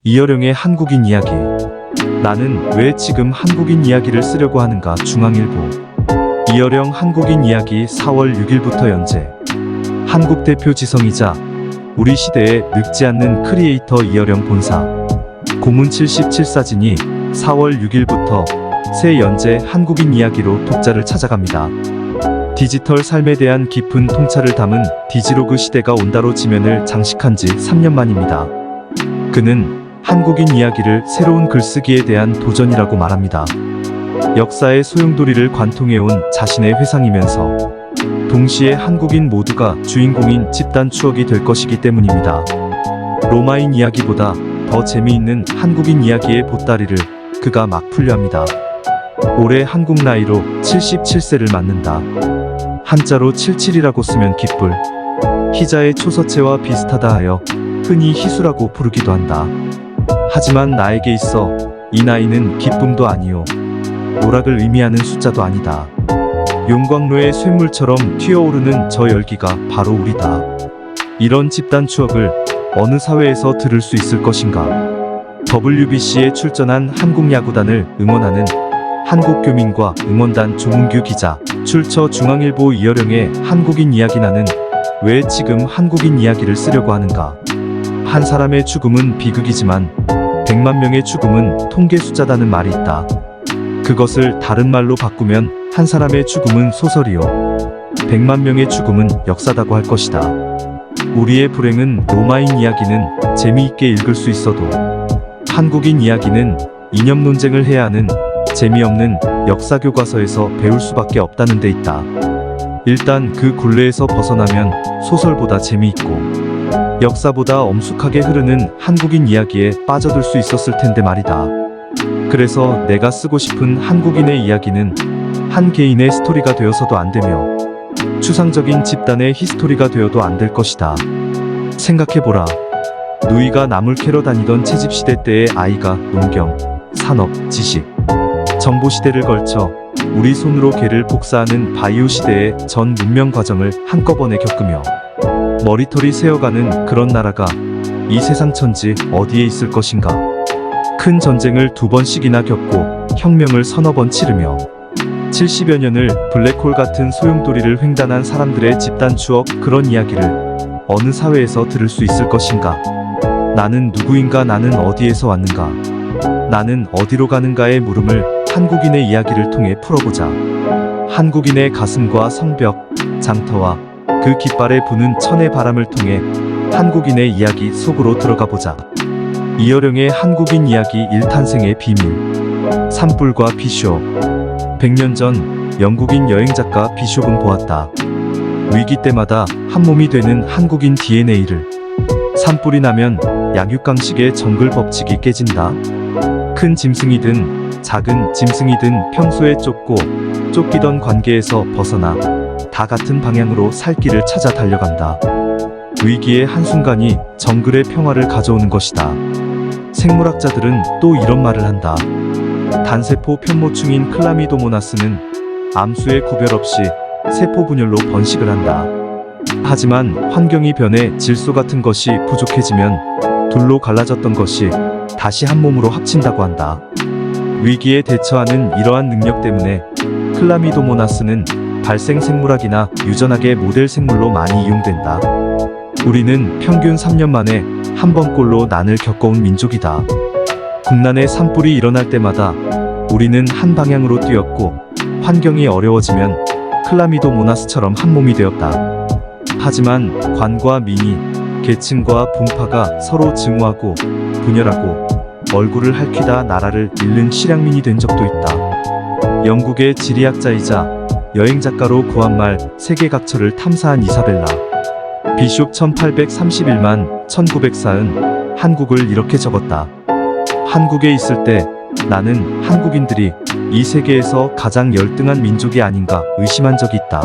이어령의 한국인 이야기. 나는 왜 지금 한국인 이야기를 쓰려고 하는가. 중앙일보. 이어령 한국인 이야기 4월 6일부터 연재. 한국 대표 지성이자 우리 시대에 늙지 않는 크리에이터 이어령 본사. 고문 77사진이 4월 6일부터 새 연재 한국인 이야기로 독자를 찾아갑니다. 디지털 삶에 대한 깊은 통찰을 담은 디지로그 시대가 온다로 지면을 장식한 지 3년 만입니다. 그는 한국인 이야기를 새로운 글쓰기에 대한 도전이라고 말합니다. 역사의 소용돌이를 관통해온 자신의 회상이면서 동시에 한국인 모두가 주인공인 집단 추억이 될 것이기 때문입니다. 로마인 이야기보다 더 재미있는 한국인 이야기의 보따리를 그가 막 풀려합니다. 올해 한국 나이로 77세를 맞는다. 한자로 77이라고 쓰면 기쁠, 희자의 초서체와 비슷하다 하여 흔히 희수라고 부르기도 한다. 하지만 나에게 있어 이 나이는 기쁨도 아니요 오락을 의미하는 숫자도 아니다. 용광로의 쇳물처럼 튀어오르는 저 열기가 바로 우리다. 이런 집단 추억을 어느 사회에서 들을 수 있을 것인가. WBC에 출전한 한국 야구단을 응원하는 한국교민과 응원단 조문규 기자. 출처 중앙일보. 이어령의 한국인 이야기. 나는 왜 지금 한국인 이야기를 쓰려고 하는가. 한 사람의 죽음은 비극이지만 100만 명의 죽음은 통계 숫자다는 말이 있다. 그것을 다른 말로 바꾸면 한 사람의 죽음은 소설이요 100만 명의 죽음은 역사다고 할 것이다. 우리의 불행은 로마인 이야기는 재미있게 읽을 수 있어도 한국인 이야기는 이념 논쟁을 해야 하는 재미없는 역사 교과서에서 배울 수밖에 없다는 데 있다. 일단 그 굴레에서 벗어나면 소설보다 재미있고 역사보다 엄숙하게 흐르는 한국인 이야기에 빠져들 수 있었을 텐데 말이다. 그래서 내가 쓰고 싶은 한국인의 이야기는 한 개인의 스토리가 되어서도 안 되며 추상적인 집단의 히스토리가 되어도 안 될 것이다. 생각해보라. 누이가 나물 캐러 다니던 채집시대 때의 아이가 농경, 산업, 지식, 정보시대를 걸쳐 우리 손으로 개를 복사하는 바이오 시대의 전 문명 과정을 한꺼번에 겪으며 머리털이 새어가는 그런 나라가 이 세상 천지 어디에 있을 것인가. 큰 전쟁을 2번씩이나 겪고 혁명을 서너 번 치르며 70여 년을 블랙홀 같은 소용돌이를 횡단한 사람들의 집단 추억. 그런 이야기를 어느 사회에서 들을 수 있을 것인가. 나는 누구인가. 나는 어디에서 왔는가. 나는 어디로 가는가의 물음을 한국인의 이야기를 통해 풀어보자. 한국인의 가슴과 성벽, 장터와 그 깃발에 부는 천의 바람을 통해 한국인의 이야기 속으로 들어가 보자. 이어령의 한국인 이야기. 일탄생의 비밀. 산불과 비숍. 100년 전 영국인 여행작가 비숍은 보았다. 위기 때마다 한몸이 되는 한국인 DNA를. 산불이 나면 약육강식의 정글 법칙이 깨진다. 큰 짐승이든 작은 짐승이든 평소에 쫓기던 관계에서 벗어나 다 같은 방향으로 살 길을 찾아 달려간다. 위기의 한순간이 정글의 평화를 가져오는 것이다. 생물학자들은 또 이런 말을 한다. 단세포 편모충인 클라미도모나스는 암수의 구별 없이 세포 분열로 번식을 한다. 하지만 환경이 변해 질소 같은 것이 부족해지면 둘로 갈라졌던 것이 다시 한 몸으로 합친다고 한다. 위기에 대처하는 이러한 능력 때문에 클라미도모나스는 발생 생물학이나 유전학의 모델 생물로 많이 이용된다. 우리는 평균 3년 만에 한 번꼴로 난을 겪어온 민족이다. 국난의 산불이 일어날 때마다 우리는 한 방향으로 뛰었고 환경이 어려워지면 클라미도모나스처럼 한 몸이 되었다. 하지만 관과 민이, 계층과 분파가 서로 증오하고 분열하고 얼굴을 핥히다 나라를 잃는 실향민이 된 적도 있다. 영국의 지리학자이자 여행작가로 구한말 세계각처를 탐사한 이사벨라 비숍 1831만 1940 한국을 이렇게 적었다. 한국에 있을 때 나는 한국인들이 이 세계에서 가장 열등한 민족이 아닌가 의심한 적이 있다.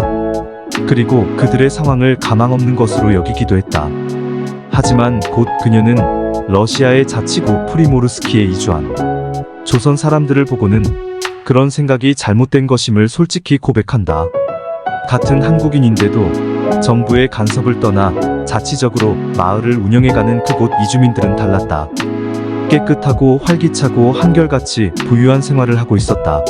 그리고 그들의 상황을 가망없는 것으로 여기기도 했다. 하지만 곧 그녀는 러시아의 자치구 프리모르스키에 이주한 조선 사람들을 보고는 그런 생각이 잘못된 것임을 솔직히 고백한다. 같은 한국인인데도 정부의 간섭을 떠나 자치적으로 마을을 운영해가는 그곳 이주민들은 달랐다. 깨끗하고 활기차고 한결같이 부유한 생활을 하고 있었다.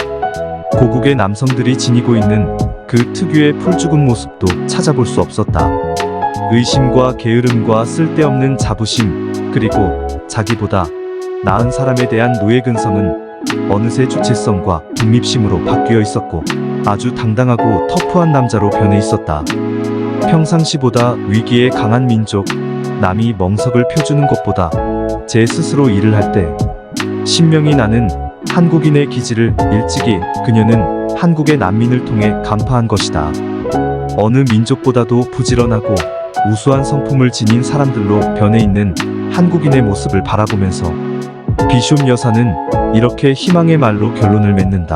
고국의 남성들이 지니고 있는 그 특유의 풀죽은 모습도 찾아볼 수 없었다. 의심과 게으름과 쓸데없는 자부심, 그리고 자기보다 나은 사람에 대한 노예 근성은 어느새 주체성과 독립심으로 바뀌어 있었고 아주 당당하고 터프한 남자로 변해 있었다. 평상시보다 위기에 강한 민족, 남이 멍석을 펴주는 것보다 제 스스로 일을 할 때 신명이 나는 한국인의 기질을 일찍이 그녀는 한국의 난민을 통해 간파한 것이다. 어느 민족보다도 부지런하고 우수한 성품을 지닌 사람들로 변해 있는 한국인의 모습을 바라보면서 비숍 여사는 이렇게 희망의 말로 결론을 맺는다.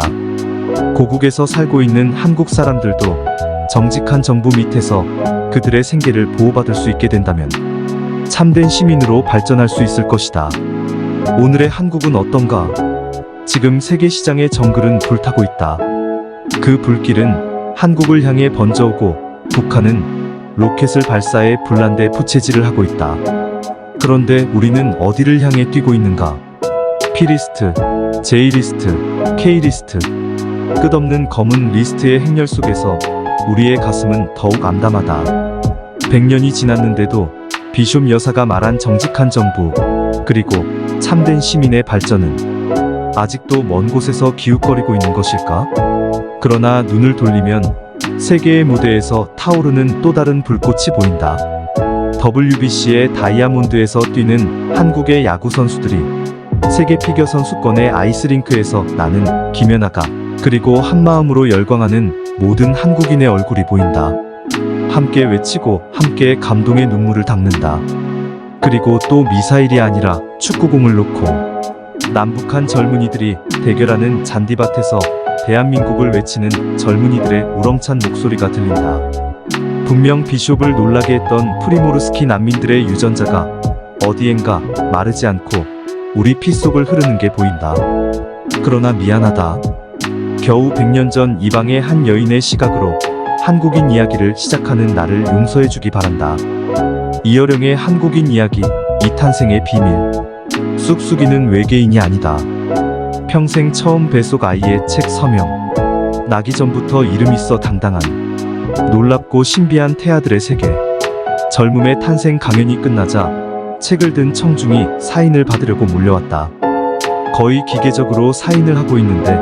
고국에서 살고 있는 한국 사람들도 정직한 정부 밑에서 그들의 생계를 보호받을 수 있게 된다면 참된 시민으로 발전할 수 있을 것이다. 오늘의 한국은 어떤가? 지금 세계 시장의 정글은 불타고 있다. 그 불길은 한국을 향해 번져오고 북한은 로켓을 발사해 불난데 부채질을 하고 있다. 그런데 우리는 어디를 향해 뛰고 있는가? P리스트, J리스트, K리스트, 끝없는 검은 리스트의 행렬 속에서 우리의 가슴은 더욱 암담하다. 100년이 지났는데도 비숍 여사가 말한 정직한 정부, 그리고 참된 시민의 발전은 아직도 먼 곳에서 기웃거리고 있는 것일까? 그러나 눈을 돌리면 세계의 무대에서 타오르는 또 다른 불꽃이 보인다. WBC의 다이아몬드에서 뛰는 한국의 야구 선수들이 세계 피겨 선수권의 아이스링크에서 나는 김연아가 그리고 한마음으로 열광하는 모든 한국인의 얼굴이 보인다. 함께 외치고 함께 감동의 눈물을 닦는다. 그리고 또 미사일이 아니라 축구공을 놓고 남북한 젊은이들이 대결하는 잔디밭에서 대한민국을 외치는 젊은이들의 우렁찬 목소리가 들린다. 분명 비숍을 놀라게 했던 프리모르스키 난민들의 유전자가 어디엔가 마르지 않고 우리 피 속을 흐르는 게 보인다. 그러나 미안하다. 겨우 100년 전 이방의 한 여인의 시각으로 한국인 이야기를 시작하는 나를 용서해주기 바란다. 이어령의 한국인 이야기, 이탄생의 비밀. 쑥쑥이는 외계인이 아니다. 평생 처음 뱃속 아이의 책 서명. 나기 전부터 이름 있어 당당한 놀랍고 신비한 태아들의 세계. 젊음의 탄생 강연이 끝나자 책을 든 청중이 사인을 받으려고 몰려왔다. 거의 기계적으로 사인을 하고 있는데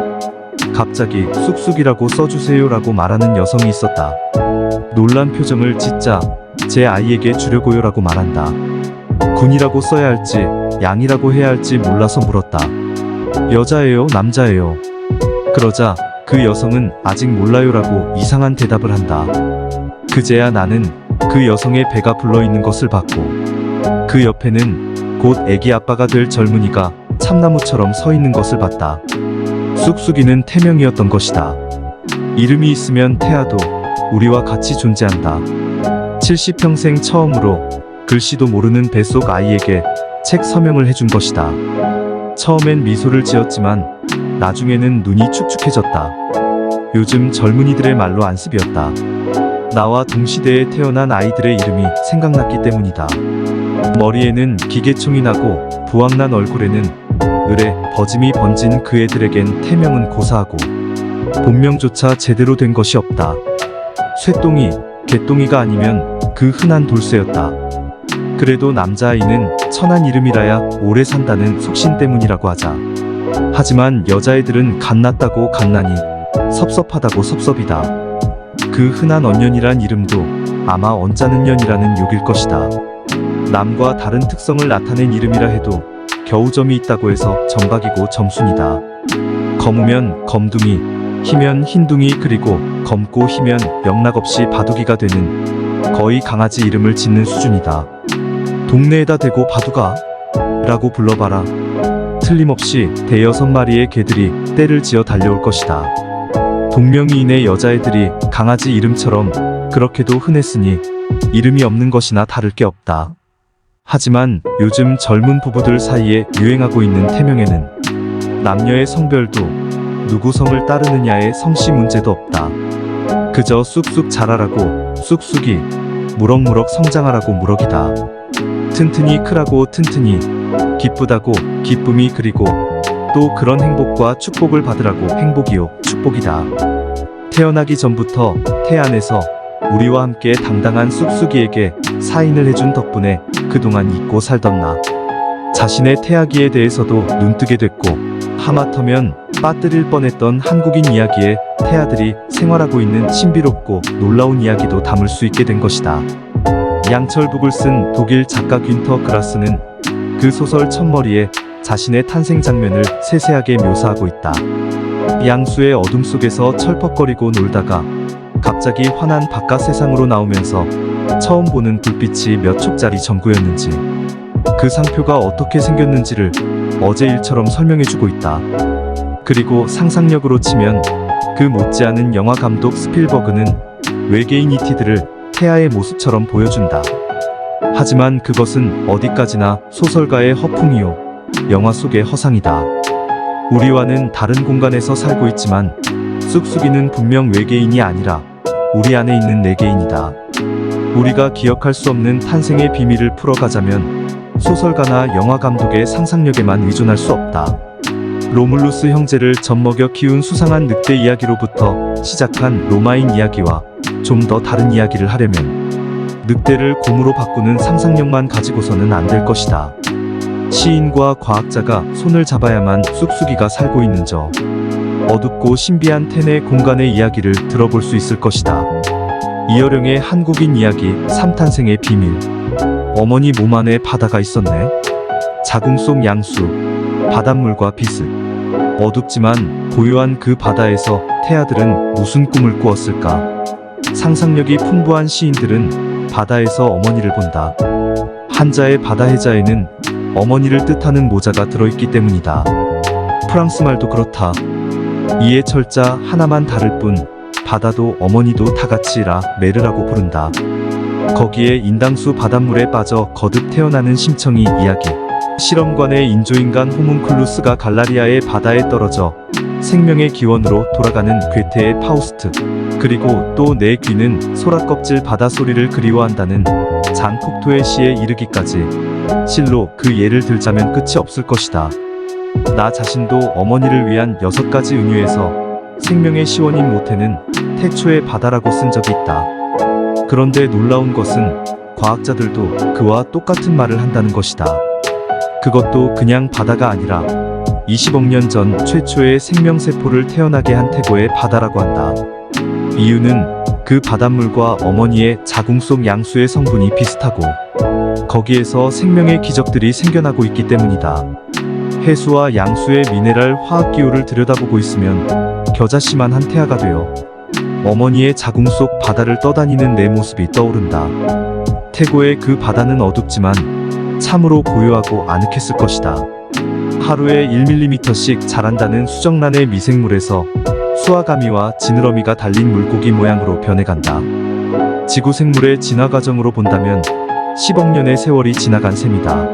갑자기 쑥쑥이라고 써주세요라고 말하는 여성이 있었다. 놀란 표정을 짓자 제 아이에게 주려고요라고 말한다. 군이라고 써야 할지 양이라고 해야 할지 몰라서 물었다. 여자예요, 남자예요? 그러자 그 여성은 아직 몰라요라고 이상한 대답을 한다. 그제야 나는 그 여성의 배가 불러있는 것을 봤고 그 옆에는 곧 애기 아빠가 될 젊은이가 참나무처럼 서 있는 것을 봤다. 쑥쑥이는 태명이었던 것이다. 이름이 있으면 태아도 우리와 같이 존재한다. 70평생 처음으로 글씨도 모르는 뱃속 아이에게 책 서명을 해준 것이다. 처음엔 미소를 지었지만 나중에는 눈이 축축해졌다. 요즘 젊은이들의 말로 안습이었다. 나와 동시대에 태어난 아이들의 이름이 생각났기 때문이다. 머리에는 기계총이 나고 부황난 얼굴에는 을의 버짐이 번진 그 애들에겐 태명은 고사하고 본명조차 제대로 된 것이 없다. 쇠똥이, 개똥이가 아니면 그 흔한 돌쇠였다. 그래도 남자아이는 천한 이름이라야 오래 산다는 속신 때문이라고 하자. 하지만 여자애들은 갓났다고 갓나니 섭섭하다고 섭섭이다. 그 흔한 언년이란 이름도 아마 언짢은 년이라는 욕일 것이다. 남과 다른 특성을 나타낸 이름이라 해도 겨우점이 있다고 해서 점박이고 점순이다. 검으면 검둥이, 희면 흰둥이, 그리고 검고 희면 영락없이 바둑이가 되는 거의 강아지 이름을 짓는 수준이다. 동네에다 대고 바둑아 라고 불러봐라. 틀림없이 대여섯 마리의 개들이 떼를 지어 달려올 것이다. 동명이인의 여자애들이 강아지 이름처럼 그렇게도 흔했으니 이름이 없는 것이나 다를 게 없다. 하지만 요즘 젊은 부부들 사이에 유행하고 있는 태명에는 남녀의 성별도 누구 성을 따르느냐의 성씨 문제도 없다. 그저 쑥쑥 자라라고 쑥쑥이, 무럭무럭 성장하라고 무럭이다. 튼튼히 크라고 튼튼히, 기쁘다고 기쁨이 그리고 또 그런 행복과 축복을 받으라고 행복이요 축복이다. 태어나기 전부터 태 안에서 우리와 함께 당당한 쑥쑥이에게 사인을 해준 덕분에 그동안 잊고 살던 나 자신의 태아기에 대해서도 눈뜨게 됐고 하마터면 빠뜨릴 뻔했던 한국인 이야기에 태아들이 생활하고 있는 신비롭고 놀라운 이야기도 담을 수 있게 된 것이다. 양철북을 쓴 독일 작가 귄터 그라스는 그 소설 첫머리에 자신의 탄생 장면을 세세하게 묘사하고 있다. 양수의 어둠 속에서 철퍽거리고 놀다가 갑자기 환한 바깥 세상으로 나오면서 처음 보는 불빛이 몇 촉짜리 전구였는지 그 상표가 어떻게 생겼는지를 어제 일처럼 설명해주고 있다. 그리고 상상력으로 치면 그 못지않은 영화 감독 스필버그는 외계인 이티들을 태아의 모습처럼 보여준다. 하지만 그것은 어디까지나 소설가의 허풍이요 영화 속의 허상이다. 우리와는 다른 공간에서 살고 있지만 쑥쑥이는 분명 외계인이 아니라 우리 안에 있는 내계인이다. 우리가 기억할 수 없는 탄생의 비밀을 풀어가자면 소설가나 영화 감독의 상상력에만 의존할 수 없다. 로물루스 형제를 젖먹여 키운 수상한 늑대 이야기로부터 시작한 로마인 이야기와 좀 더 다른 이야기를 하려면 늑대를 곰으로 바꾸는 상상력만 가지고서는 안 될 것이다. 시인과 과학자가 손을 잡아야만 쑥쑥이가 살고 있는 저 어둡고 신비한 태내 공간의 이야기를 들어볼 수 있을 것이다. 이어령의 한국인 이야기 3탄생의 비밀. 어머니 몸 안에 바다가 있었네. 자궁 속 양수, 바닷물과 비스. 어둡지만 고요한 그 바다에서 태아들은 무슨 꿈을 꾸었을까? 상상력이 풍부한 시인들은 바다에서 어머니를 본다. 한자의 바다 해자에는 어머니를 뜻하는 모자가 들어있기 때문이다. 프랑스 말도 그렇다. 이에 철자 하나만 다를 뿐 바다도 어머니도 다같이라 메르라고 부른다. 거기에 인당수 바닷물에 빠져 거듭 태어나는 심청이 이야기. 실험관의 인조인간 호문클루스가 갈라리아의 바다에 떨어져 생명의 기원으로 돌아가는 괴테의 파우스트. 그리고 또 내 귀는 소라껍질 바다소리를 그리워한다는 장콕토의 시에 이르기까지 실로 그 예를 들자면 끝이 없을 것이다. 나 자신도 어머니를 위한 6가지 은유에서 생명의 시원인 모태는 태초의 바다라고 쓴 적이 있다. 그런데 놀라운 것은 과학자들도 그와 똑같은 말을 한다는 것이다. 그것도 그냥 바다가 아니라 20억 년 전 최초의 생명세포를 태어나게 한 태고의 바다라고 한다. 이유는 그 바닷물과 어머니의 자궁 속 양수의 성분이 비슷하고 거기에서 생명의 기적들이 생겨나고 있기 때문이다. 해수와 양수의 미네랄 화학기호를 들여다보고 있으면 겨자씨만 한 태아가 되어 어머니의 자궁 속 바다를 떠다니는 내 모습이 떠오른다. 태고의 그 바다는 어둡지만 참으로 고요하고 아늑했을 것이다. 하루에 1mm씩 자란다는 수정란의 미생물에서 수아가미와 지느러미가 달린 물고기 모양으로 변해간다. 지구 생물의 진화 과정으로 본다면 10억 년의 세월이 지나간 셈이다.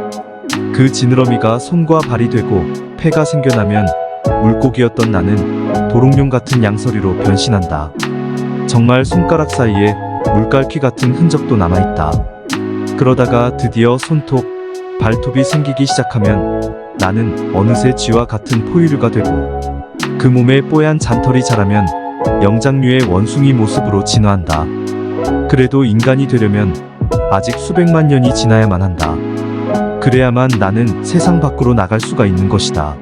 그 지느러미가 손과 발이 되고 폐가 생겨나면 물고기였던 나는 도롱뇽 같은 양서리로 변신한다. 정말 손가락 사이에 물갈퀴 같은 흔적도 남아있다. 그러다가 드디어 손톱, 발톱이 생기기 시작하면 나는 어느새 쥐와 같은 포유류가 되고 그 몸에 뽀얀 잔털이 자라면 영장류의 원숭이 모습으로 진화한다. 그래도 인간이 되려면 아직 수백만 년이 지나야만 한다. 그래야만 나는 세상 밖으로 나갈 수가 있는 것이다.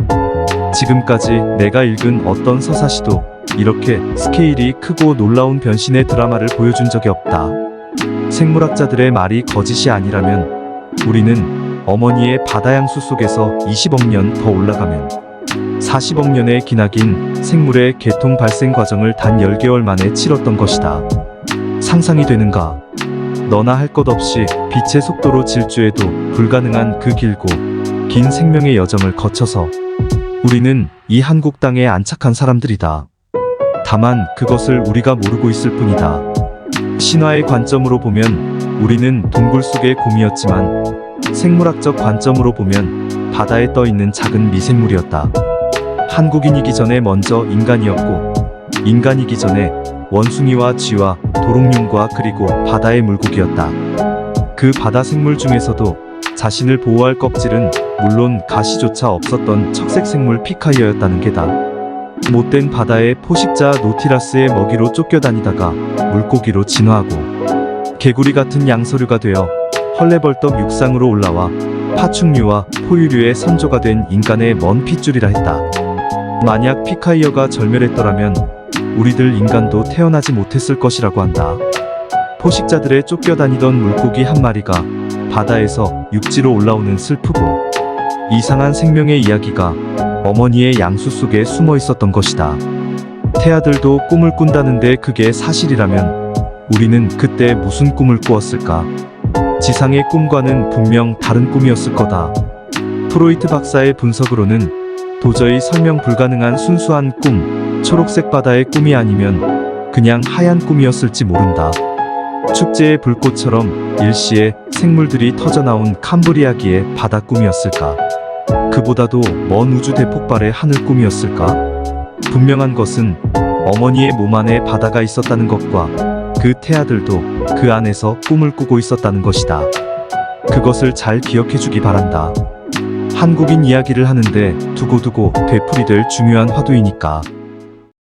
지금까지 내가 읽은 어떤 서사시도 이렇게 스케일이 크고 놀라운 변신의 드라마를 보여준 적이 없다. 생물학자들의 말이 거짓이 아니라면 우리는 어머니의 바다양수 속에서 20억 년 더 올라가면 40억 년의 기나긴 생물의 개통 발생 과정을 단 10개월 만에 치렀던 것이다. 상상이 되는가? 너나 할 것 없이 빛의 속도로 질주해도 불가능한 그 길고 긴 생명의 여정을 거쳐서 우리는 이 한국 땅에 안착한 사람들이다. 다만 그것을 우리가 모르고 있을 뿐이다. 신화의 관점으로 보면 우리는 동굴 속의 곰이었지만 생물학적 관점으로 보면 바다에 떠있는 작은 미생물이었다. 한국인이기 전에 먼저 인간이었고 인간이기 전에 원숭이와 쥐와 도롱뇽과 그리고 바다의 물고기였다. 그 바다 생물 중에서도 자신을 보호할 껍질은 물론 가시조차 없었던 척색 생물 피카이어였다는 게다. 못된 바다의 포식자 노티라스의 먹이로 쫓겨다니다가 물고기로 진화하고 개구리 같은 양서류가 되어 헐레벌떡 육상으로 올라와 파충류와 포유류의 선조가 된 인간의 먼 핏줄이라 했다. 만약 피카이어가 절멸했더라면 우리들 인간도 태어나지 못했을 것이라고 한다. 포식자들의 쫓겨다니던 물고기 한 마리가 바다에서 육지로 올라오는 슬프고 이상한 생명의 이야기가 어머니의 양수 속에 숨어 있었던 것이다. 태아들도 꿈을 꾼다는데 그게 사실이라면 우리는 그때 무슨 꿈을 꾸었을까? 지상의 꿈과는 분명 다른 꿈이었을 거다. 프로이트 박사의 분석으로는 도저히 설명 불가능한 순수한 꿈, 초록색 바다의 꿈이 아니면 그냥 하얀 꿈이었을지 모른다. 축제의 불꽃처럼 일시에 생물들이 터져나온 캄브리아기의 바다 꿈이었을까? 그보다도 먼 우주 대폭발의 하늘 꿈이었을까? 분명한 것은 어머니의 몸 안에 바다가 있었다는 것과 그 태아들도 그 안에서 꿈을 꾸고 있었다는 것이다. 그것을 잘 기억해 주기 바란다. 한국인 이야기를 하는데 두고두고 되풀이될 중요한 화두이니까.